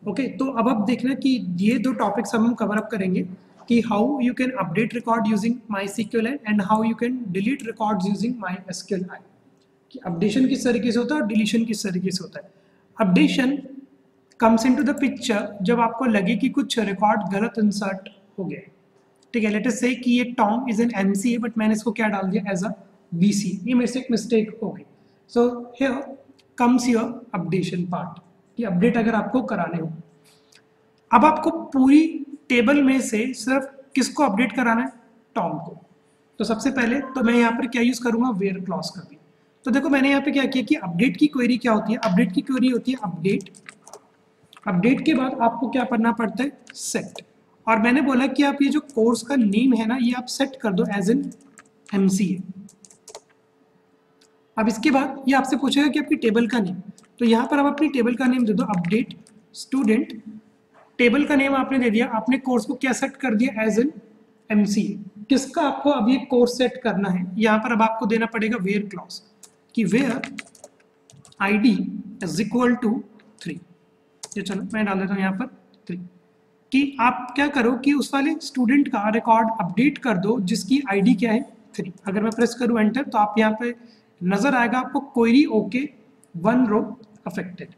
Okay, तो अब आप देखना कि ये दो टॉपिक्स हम कवर अप करेंगे कि how you can update record using my SQLite and how you can delete records using my SQLite। कि अपडेशन किस तरीके से होता है और डिलीशन किस तरीके से होता है। Updation comes into the picture जब आपको लगे कि कुछ रिकॉर्ड गलत इंसर्ट हो गया। ठीक है, लेट अस से कि ये Tom is an MCA but मैंने इसको क्या डाल दिया एज अ BCA, ये मेरे से एक मिस्टेक हो गई। So here comes your updation part कि अपडेट अगर आपको कराने हो। अब आपको पूरी टेबल में से सिर्फ किसको अपडेट कराना है, टॉम को। तो सबसे पहले तो मैं यहाँ पर क्या यूज करूंगा, वेयर क्लॉज का भी। तो देखो मैंने यहाँ पे क्या किया कि अपडेट की क्वेरी क्या होती है, अपडेट की क्वेरी होती है अपडेट। अपडेट के बाद आपको क्या करना पड़ता है, सेट। और मैंने बोला कि आप ये जो कोर्स का नेम है ना, ये आप सेट कर दो एज एन MCA। अब इसके बाद ये आपसे पूछेगा कि आपकी टेबल का नेम, तो यहाँ पर आप अपनी टेबल का नेम दे दो अपडेट स्टूडेंट। टेबल का नेम आपने दे दिया, आपने कोर्स को क्या सेट कर दिया एज एन MCA। किसका आपको अब ये कोर्स सेट करना है, यहाँ पर अब आपको देना पड़ेगा वेयर क्लॉज कि where ID is equal to 3। ये चलो मैं डाल देता हूँ यहाँ पर 3 कि आप क्या करो कि उस वाले स्टूडेंट का रिकॉर्ड अपडेट कर दो जिसकी ID क्या है 3। अगर मैं प्रेस करूँ एंटर तो आप यहाँ पे नजर आएगा आपको क्वेरी ओके 1 रो अफेक्टेड।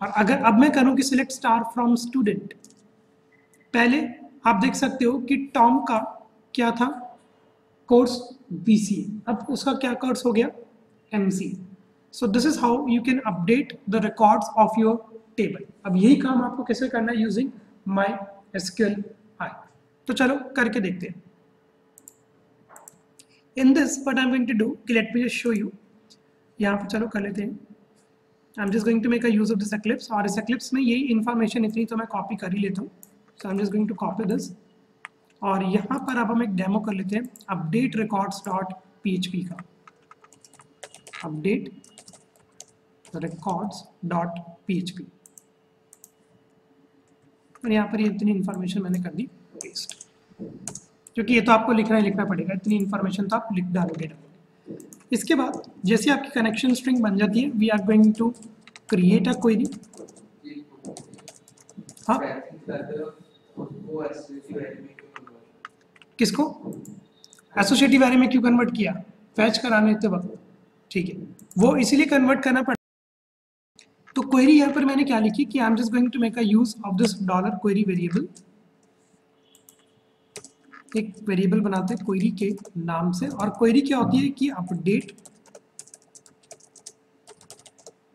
और अगर अब मैं करूँ कि सिलेक्ट स्टार फ्रॉम स्टूडेंट, पहले आप देख सकते हो कि टॉम का क्या था कोर्स BCA, अब उसका क्या कोर्स हो गया MCA। So this is how you can update the records of your table. अब यही काम आपको कैसे करना है यूजिंग माई SQLite। तो चलो करके देखते हैं। In this what I am going to do कि let me just show you. यहाँ पर चलो कर लेते हैं। I am just going to make a use of this Eclipse, और इस एक्लिप्स में यही इन्फॉर्मेशन इतनी तो मैं कॉपी कर ही लेता हूँ। So I am just going to copy this, और यहाँ पर अब हम एक डेमो कर लेते हैं अपडेट रिकॉर्ड्स डॉट PHP का, अपडेट रिकॉर्ड्स डॉट PHP। और यहाँ पर ये इतनी इन्फॉर्मेशन मैंने कर दी पेस्ट, क्योंकि ये तो आपको लिखना पड़ेगा, इतनी इन्फॉर्मेशन तो आप लिख डालोगे। इसके बाद जैसे आपकी कनेक्शन स्ट्रिंग बन जाती है, we are going to create a query. हाँ किसको एसोसिएटिव एरे में क्यों कन्वर्ट किया, फैच कराने के वक्त। ठीक है, वो इसीलिए कन्वर्ट करना पड़ा। तो क्वेरी यहाँ पर मैंने क्या लिखी कि I am just going to make a use of this dollar query variable. एक वेरिएबल बनाते हैं क्वेरी के नाम से, और क्वेरी क्या होती है कि अपडेट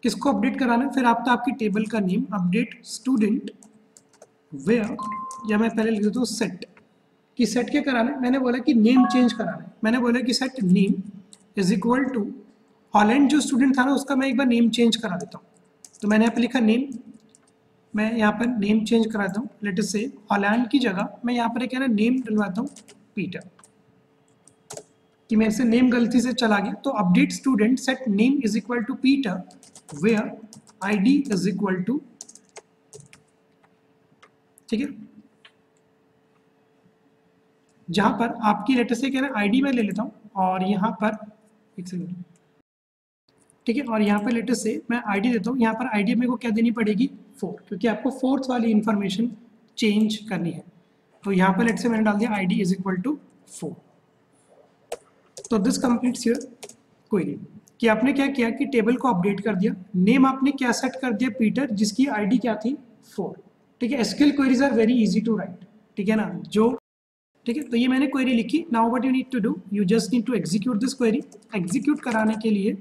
किसको अपडेट कराना है, फिर आपका आपकी टेबल का नेम अपडेट स्टूडेंट वेयर, या मैं पहले लिख देता हूँ सेट कि सेट क्या कराना है। मैंने बोला कि नेम चेंज कराना है, मैंने बोला कि set name is equal to Holland जो स्टूडेंट था ना उसका मैं एक बार नेम चेंज करा देता हूँ। तो मैंने यहाँ पे लिखा नेम, मैं यहाँ पर नेम चेंज कराता हूँ, लेट अस से हॉलैंड की जगह मैं यहाँ पर क्या ना नेम डलवाता हूँ पीटर, कि मेरे से नेम गलती से चला गया। तो update student set name is equal to Peter where ID is equal to, ठीक है, जहां पर आपकी लेटर से क्या ना ID मैं ले लेता हूँ, और यहाँ पर एक सेकंड, ठीक है, और यहाँ पर लेटर से मैं ID देता हूँ। यहाँ पर ID मेरे को क्या देनी पड़ेगी 4, क्योंकि आपको 4th वाली इंफॉर्मेशन चेंज करनी है। तो यहाँ पर लेटर से मैंने डाल दिया ID इज इक्वल टू 4। तो दिस कंप्लीट्स योर क्वेरी कि आपने क्या किया कि टेबल को अपडेट कर दिया, नेम आपने क्या सेट कर दिया पीटर जिसकी ID क्या थी 4। ठीक है, SQL queries are very easy to write, ठीक है ना जो, ठीक है। तो ये मैंने क्वेरी लिखी। Now what you need to do, you just need to execute this query. Execute कराने के लिए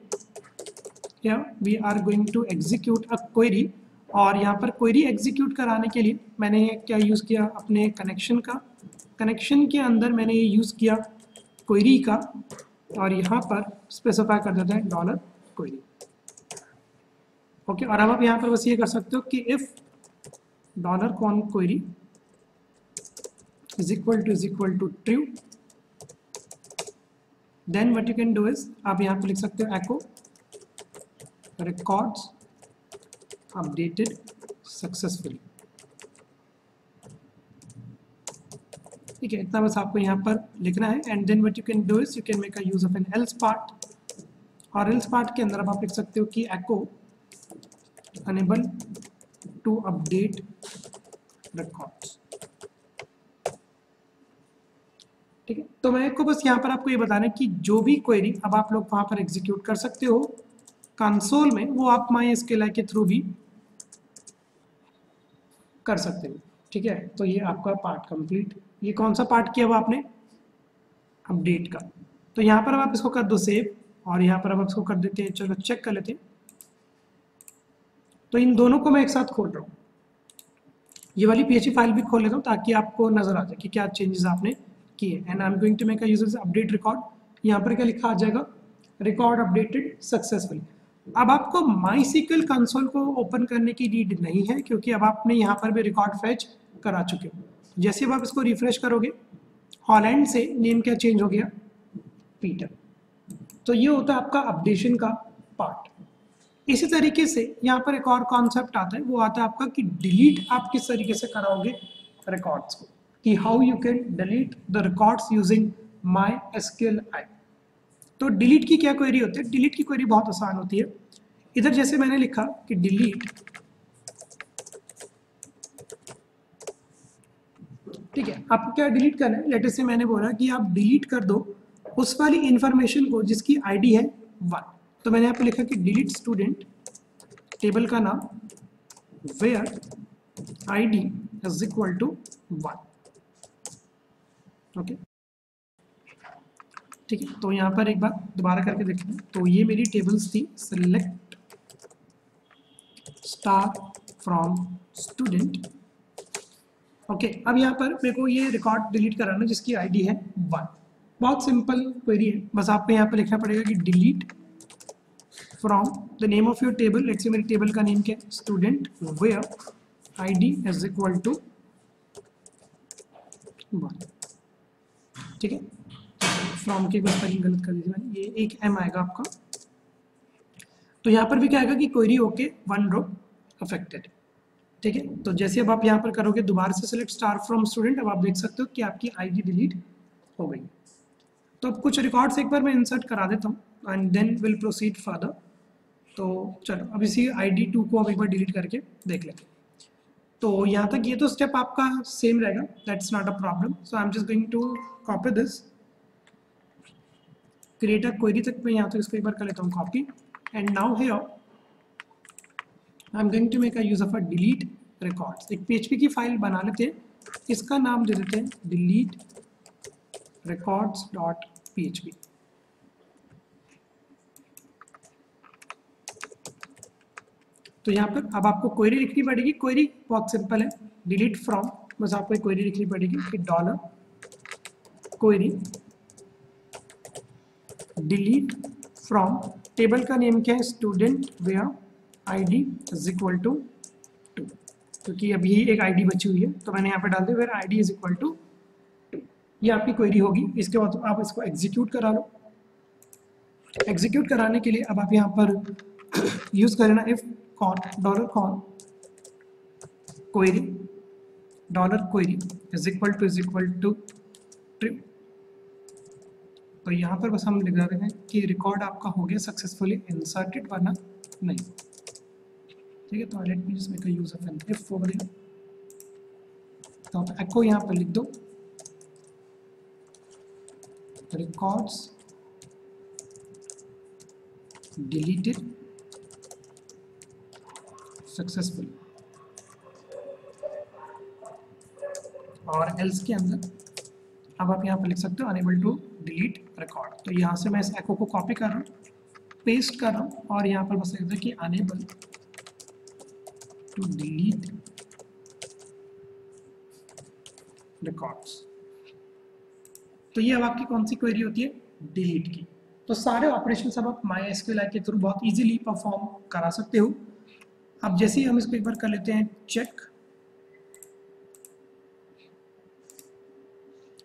we are going to execute a query, और यहाँ पर क्वेरी एग्जीक्यूट कराने के लिए मैंने क्या यूज़ किया अपने कनेक्शन का, कनेक्शन के अंदर मैंने ये यूज़ किया क्वेरी का, और यहाँ पर स्पेसिफाई कर देते हैं डॉलर क्वेरी। ओके, और अब आप यहाँ पर बस ये कर सकते हो कि if dollar con query is equal to true, then what you can do is आप यहाँ पर लिख सकते हो एको रिकॉर्ड्स अपडेटेड सक्सेसफुली। ठीक है, इतना बस आपको यहाँ पर लिखना है, and then what you can do is you can make a use of an else part, और एल्स पार्ट के अंदर आप लिख सकते हो कि echo unable to update records. ठीक है, तो मैं को बस यहाँ पर आपको ये बताना है कि जो भी क्वेरी अब आप लोग वहाँ पर एग्जीक्यूट कर सकते हो कंसोल में, वो आप MySQL के थ्रू भी कर सकते हो। ठीक है, तो ये आपका पार्ट कंप्लीट। ये कौन सा पार्ट किया हुआ आपने? अपडेट का। तो यहाँ पर अब आप इसको कर दो सेव, और यहाँ पर अब आप इसको कर देते हैं, चलो चेक कर लेते हैं। तो इन दोनों को मैं एक साथ खोल रहा हूँ, ये वाली PHP फाइल भी खोल लेता हूँ ताकि आपको नजर आ जाए कि क्या चेंजेस आपने किए। And I am going to make a user update record. यहाँ पर क्या लिखा आ जाएगा? Record updated successfully. अब आपको MySQL कंसोल को ओपन करने की नीड नहीं है, क्योंकि अब आपने यहाँ पर भी रिकॉर्ड फैच करा चुके हो। जैसे अब आप इसको रिफ्रेश करोगे, हॉलैंड से नेम क्या चेंज हो गया? पीटर। तो ये होता है आपका अपडेशन का पार्ट। इसी तरीके से यहाँ पर एक और कॉन्सेप्ट आता है, वो आता है आपका कि डिलीट आप किस तरीके से कराओगे रिकॉर्ड्स को, कि how you can delete the records using MySQLi। तो डिलीट की क्या क्वेरी होती है? डिलीट की क्वेरी बहुत आसान होती है। इधर जैसे मैंने लिखा कि डिलीट, ठीक है, आपको क्या डिलीट करना है? लेटर से मैंने बोला कि आप डिलीट कर दो उस वाली इंफॉर्मेशन को जिसकी आईडी है 1। तो मैंने यहाँ पे लिखा कि डिलीट स्टूडेंट, टेबल का नाम where ID is equal to 1। Okay, ठीक है, तो यहाँ पर एक बार दोबारा करके देखते हैं। तो ये मेरी टेबल्स थी, select star from student. Okay, अब यहाँ पर मेरे को ये रिकॉर्ड डिलीट कराना जिसकी आईडी है 1। बहुत सिंपल क्वेरी है, बस आपको यहाँ पर लिखना पड़ेगा कि delete from the name of your table. Let's say मेरी टेबल का नेम क्या है? Student, where ID is equal to 1। ठीक है, फ्रॉम के कुछ स्पेलिंग गलत कर दीजिए मैंने, ये एक M आएगा आपका। तो यहाँ पर भी क्या आएगा कि क्वेरी ओके 1 रो अफेक्टेड। ठीक है, तो जैसे अब आप यहाँ पर करोगे दोबारा से सिलेक्ट स्टार फ्रॉम स्टूडेंट, अब आप देख सकते हो कि आपकी आईडी डिलीट हो गई। तो अब कुछ रिकॉर्ड्स एक बार मैं इंसर्ट करा देता हूँ and then will proceed further. तो चलो अब इसी ID2 को अब एक बार डिलीट करके देख लेते हैं। तो यहाँ तक ये तो स्टेप आपका सेम रहेगा, that's not a problem. So I am just going to copy this, create a query तक मैं यहाँ तक इसको एक बार कर लेता हूँ copy. And now here I am going to make a use of a delete records. एक PHP की फाइल बना लेते हैं, इसका नाम दे देते हैं डिलीट रिकॉर्ड्स डॉट PHP। तो यहाँ पर अब आपको क्वेरी लिखनी पड़ेगी। क्वेरी बहुत सिंपल है, डिलीट फ्रॉम, बस आपको एक क्वेरी लिखनी पड़ेगी कि dollar query delete from, table का नेम क्या है? Student, where ID is equal to 2, क्योंकि अभी एक आईडी बची हुई है तो मैंने यहाँ पे डाल दिया where ID is equal to 2। ये आपकी क्वेरी होगी। इसके बाद आप इसको एग्जीक्यूट करा लो। एग्जीक्यूट कराने के लिए अब आप यहाँ पर यूज करना if con $con query dollar query is equal to true. तो यहाँ पर बस हम लिख रहे हैं कि रिकॉर्ड आपका हो गया सक्सेसफुली इंसर्टेड, वरना नहीं। ठीक है, तो let me just make a use of an if over here. तो आप एको यहाँ पर लिख दो रिकॉर्ड्स डिलीटेड सक्सेसफुली, और एल्स के अंदर अब आप यहाँ पर लिख सकते हो अनेबल टू डिलीट रिकॉर्ड। तो यहाँ से मैं इस एको को कॉपी कर रहा हूँ, पेस्ट कर रहा हूँ, और यहाँ पर बस लिख दो कि अनेबल टू डिलीट रिकॉर्ड्स। तो ये अब आपकी कौन सी क्वेरी होती है? डिलीट की। तो सारे ऑपरेशन अब आप MySQLi के थ्रू बहुत इजीली परफॉर्म करा सकते हो। अब जैसे ही हम इसको एक बार कर लेते हैं चेक,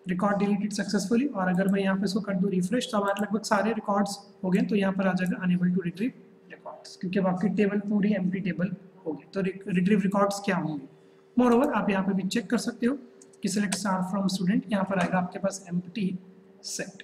रिकॉर्ड डिलीटेड सक्सेसफुली, और अगर मैं यहाँ पे इसको कर दूँ रिफ्रेश, तो हमारे लगभग सारे रिकॉर्ड्स हो गए। तो यहाँ पर आ जाएगा अनेबल टू रिट्रीव रिकॉर्ड्स, क्योंकि अब आपकी टेबल पूरी एम्प्टी टेबल होगी। तो रिट्रीव रिकॉर्ड्स क्या होंगे? मोर ओवर आप यहाँ पे भी चेक कर सकते हो कि सिलेक्ट स्टार फ्रॉम स्टूडेंट, यहाँ पर आएगा आपके पास एम्प्टी सेट।